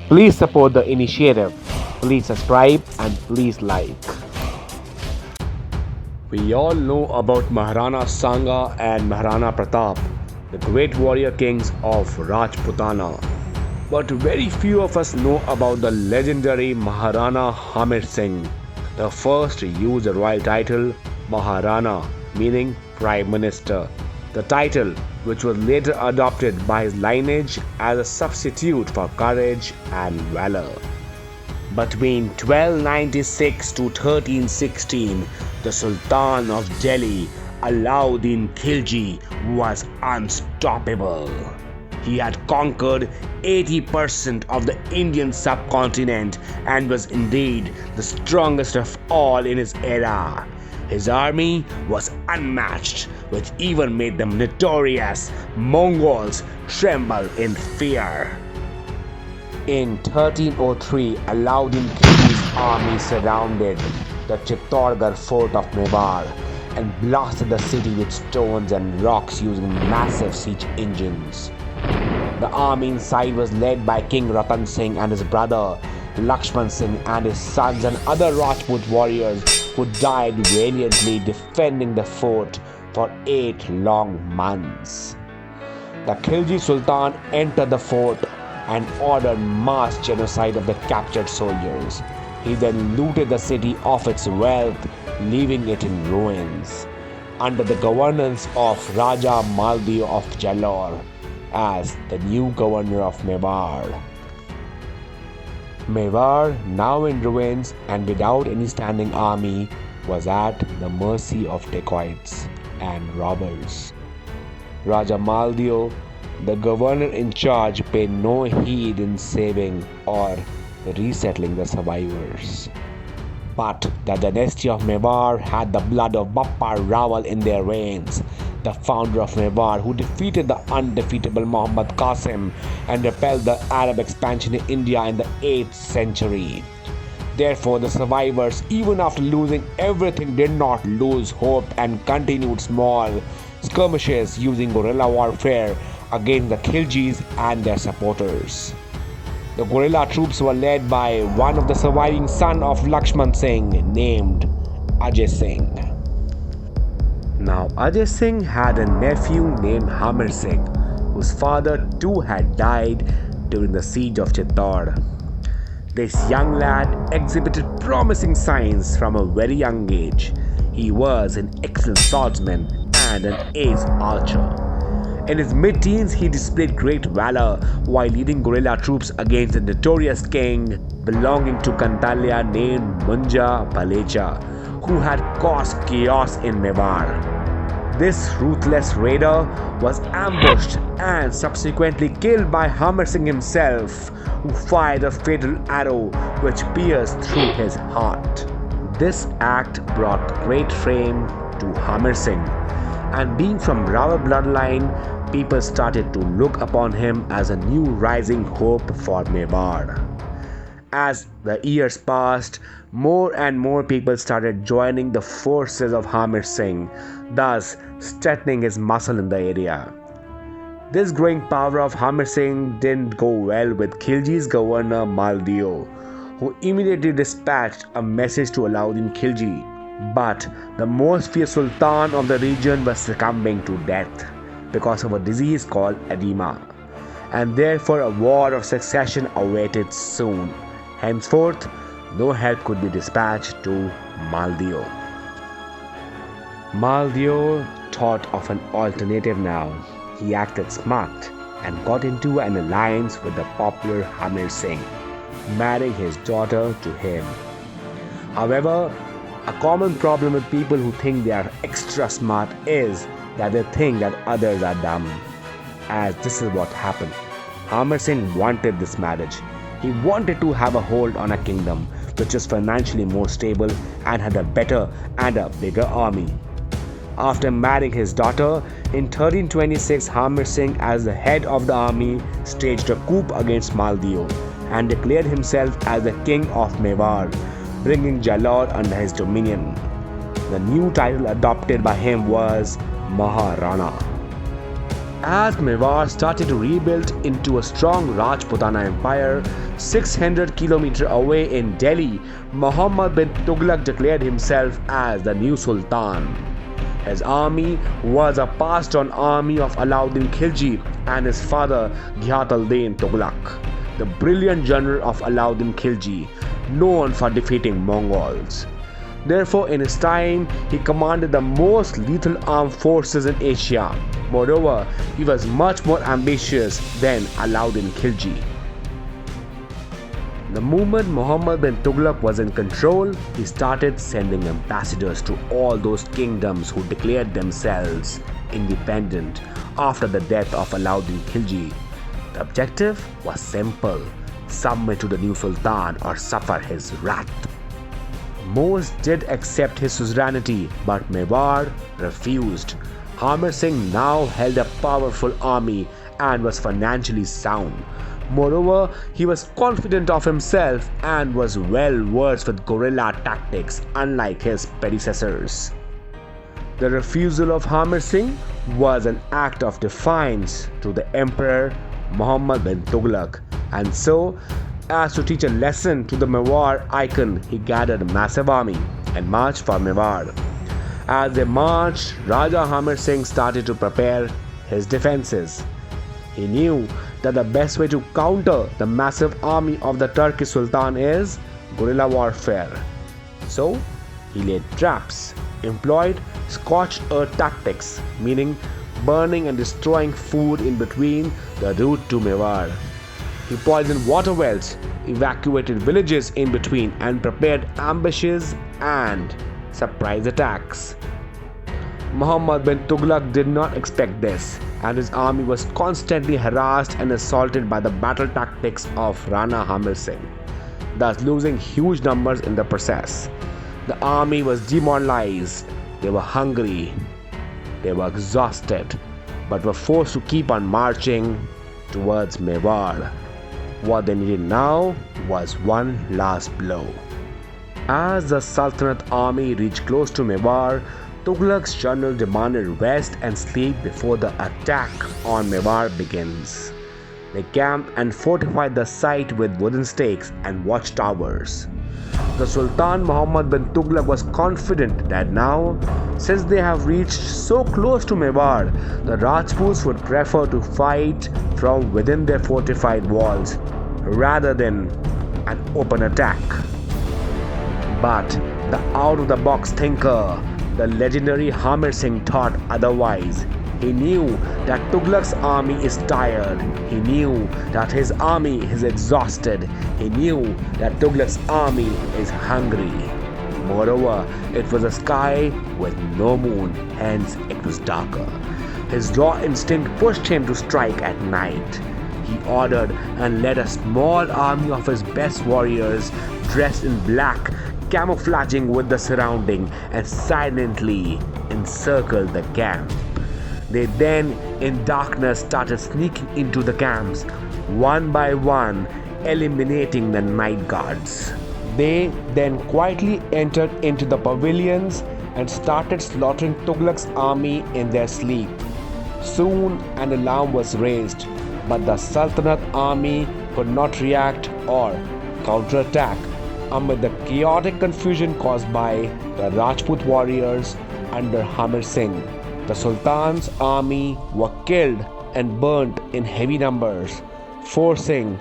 Please support the initiative. Please subscribe and please like. We all know about Maharana Sanga and Maharana Pratap, the great warrior kings of Rajputana. But very few of us know about the legendary Maharana Hamir Singh, the first to use the royal title Maharana, meaning Prime Minister. The title, which was later adopted by his lineage as a substitute for courage and valor. Between 1296 to 1316, the Sultan of Delhi, Alauddin Khilji, was unstoppable. He had conquered 80% of the Indian subcontinent and was indeed the strongest of all in his era. His army was unmatched, which even made the notorious Mongols tremble in fear. In 1303, Alauddin Khilji's army surrounded the Chittorgarh fort of Mewar and blasted the city with stones and rocks using massive siege engines. The army inside was led by King Ratan Singh and his brother Lakshman Singh and his sons and other Rajput warriors who died valiantly defending the fort for 8 long months. The Khilji Sultan entered the fort and ordered mass genocide of the captured soldiers. He then looted the city of its wealth, leaving it in ruins. Under the governance of Raja Maldeo of Jalore as the new governor of Mewar. Mewar, now in ruins and without any standing army, was at the mercy of dacoits and robbers. Raja Maldeo, the governor in charge, paid no heed in saving or resettling the survivors. But the dynasty of Mewar had the blood of Bappa Rawal in their veins, the founder of Mewar, who defeated the undefeatable Muhammad Qasim and repelled the Arab expansion in India in the 8th century. Therefore, the survivors, even after losing everything, did not lose hope and continued small skirmishes using guerrilla warfare against the Khiljis and their supporters. The guerrilla troops were led by one of the surviving sons of Lakshman Singh named Ajay Singh. Now, Ajay Singh had a nephew named Hamir Singh, whose father too had died during the siege of Chittor. This young lad exhibited promising signs from a very young age. He was an excellent swordsman and an ace archer. In his mid-teens, he displayed great valor while leading guerrilla troops against the notorious king belonging to Kantalia named Munja Balecha, who had caused chaos in Mewar. This ruthless raider was ambushed and subsequently killed by Hamir Singh himself, who fired a fatal arrow which pierced through his heart. This act brought great fame to Hamir Singh, and being from Rawal bloodline, people started to look upon him as a new rising hope for Mewar. As the years passed, more and more people started joining the forces of Hamir Singh, thus strengthening his muscle in the area. This growing power of Hamir Singh didn't go well with Khilji's governor Maldeo, who immediately dispatched a message to Alauddin Khilji. But the most fierce sultan of the region was succumbing to death because of a disease called edema, and therefore a war of succession awaited soon. Henceforth, no help could be dispatched to Maldeo. Maldeo thought of an alternative now. He acted smart and got into an alliance with the popular Hamir Singh, marrying his daughter to him. However, a common problem with people who think they are extra smart is that they think that others are dumb. As this is what happened. Hamir Singh wanted this marriage. He wanted to have a hold on a kingdom which was financially more stable and had a better and a bigger army. After marrying his daughter, in 1326, Hamir Singh, as the head of the army, staged a coup against Maldeo and declared himself as the king of Mewar, bringing Jalore under his dominion. The new title adopted by him was Maharana. As Mewar started to rebuild into a strong Rajputana empire, 600 km away in Delhi, Muhammad bin Tughlaq declared himself as the new Sultan. His army was a passed-on army of Alauddin Khilji and his father Ghiat al-Din Tughlaq, the brilliant general of Alauddin Khilji, known for defeating Mongols. Therefore, in his time, he commanded the most lethal armed forces in Asia. Moreover, he was much more ambitious than Alauddin Khilji. The moment Muhammad bin Tughlaq was in control, he started sending ambassadors to all those kingdoms who declared themselves independent after the death of Alauddin Khilji. The objective was simple: submit to the new Sultan or suffer his wrath. Most did accept his suzerainty, but Mewar refused. Hamir Singh now held a powerful army and was financially sound. Moreover, he was confident of himself and was well versed with guerrilla tactics, unlike his predecessors. The refusal of Hamir Singh was an act of defiance to the Emperor Muhammad bin Tughlaq, and so, as to teach a lesson to the Mewar icon, he gathered a massive army and marched for Mewar. As they marched, Raja Hamir Singh started to prepare his defenses. He knew that the best way to counter the massive army of the Turkish Sultan is guerrilla warfare. So, he laid traps, employed scorched earth tactics, meaning burning and destroying food in between the route to Mewar. He poisoned water wells, evacuated villages in between, and prepared ambushes and surprise attacks. Muhammad bin Tughlaq did not expect this, and his army was constantly harassed and assaulted by the battle tactics of Rana Hamir Singh, thus losing huge numbers in the process. The army was demoralized, they were hungry, they were exhausted, but were forced to keep on marching towards Mewar. What they needed now was one last blow. As the Sultanate army reached close to Mewar, Tughlaq's general demanded rest and sleep before the attack on Mewar begins. They camped and fortified the site with wooden stakes and watchtowers. The Sultan Muhammad bin Tughlaq was confident that now, since they have reached so close to Mewar, the Rajputs would prefer to fight from within their fortified walls rather than an open attack. But the out-of-the-box thinker, the legendary Hamir Singh, thought otherwise. He knew that Tughlaq's army is tired. He knew that his army is exhausted. He knew that Tughlaq's army is hungry. Moreover, it was a sky with no moon, hence it was darker. His raw instinct pushed him to strike at night. He ordered and led a small army of his best warriors dressed in black, camouflaging with the surrounding, and silently encircled the camp. They then, in darkness, started sneaking into the camps, one by one, eliminating the night guards. They then quietly entered into the pavilions and started slaughtering Tughlaq's army in their sleep. Soon an alarm was raised, but the Sultanate army could not react or counterattack amid the chaotic confusion caused by the Rajput warriors under Hamir Singh. The Sultan's army were killed and burnt in heavy numbers, forcing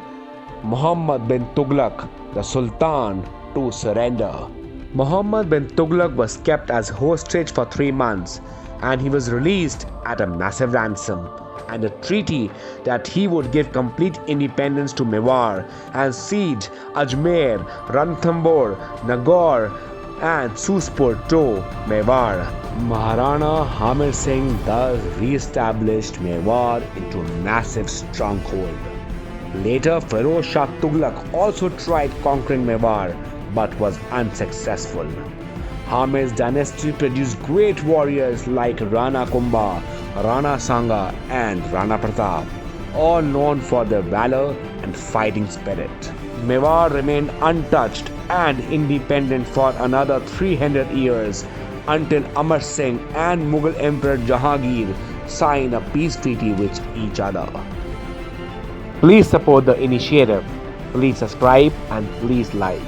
Muhammad bin Tughlaq, the Sultan, to surrender. Muhammad bin Tughlaq was kept as hostage for 3 months, and he was released at a massive ransom and a treaty that he would give complete independence to Mewar and siege Ajmer, Ranthambore, Nagaur and Suspur to Mewar. Maharana Hamir Singh thus re-established Mewar into a massive stronghold. Later, Feroz Shah Tughlaq also tried conquering Mewar but was unsuccessful. Hamir's dynasty produced great warriors like Rana Kumbha, Rana Sanga and Rana Pratap, all known for their valor and fighting spirit. Mewar remained untouched and independent for another 300 years until Amar Singh and Mughal Emperor Jahangir sign a peace treaty with each other. Please support the initiative. Please subscribe and please like.